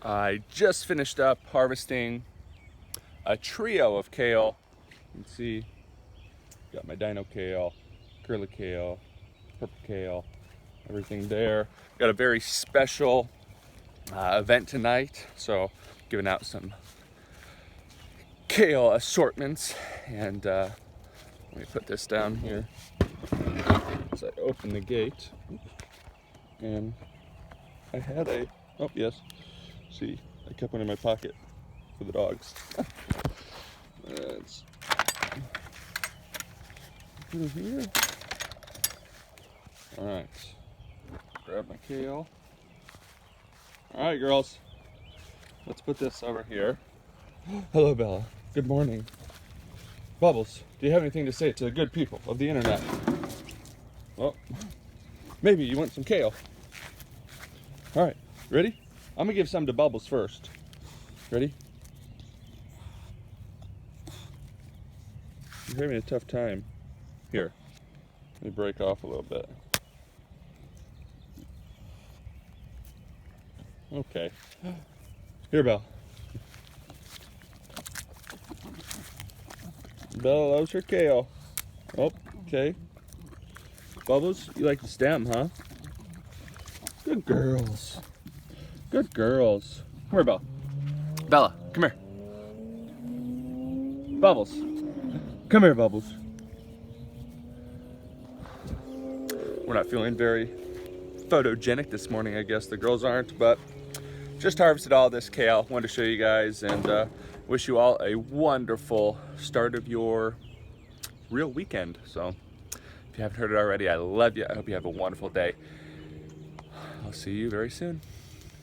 I just finished up harvesting a trio of kale. You can see, got my dino kale, curly kale, purple kale, everything there. Got a very special event tonight, so giving out some kale assortments. And let me put this down here as I open the gate. And I had oh yes, see, I kept one in my pocket for the dogs. Let's put it here. All right, grab my kale. All right, girls, let's put this over here. Hello, Bella. Good morning. Bubbles, do you have anything to say to the good people of the internet? Well, maybe you want some kale. All right, ready? I'm gonna give some to Bubbles first. Ready? You're having a tough time. Here, let me break off a little bit. Okay. Here, Belle. Belle loves her kale. Oh, okay. Bubbles, you like the stem, huh? Good girls. Good girls. Come here, Bella. Bella, come here. Bubbles. Come here, Bubbles. We're not feeling very photogenic this morning, I guess. The girls aren't, but just harvested all this kale. Wanted to show you guys and wish you all a wonderful start of your real weekend. So if you haven't heard it already, I love you. I hope you have a wonderful day. I'll see you very soon.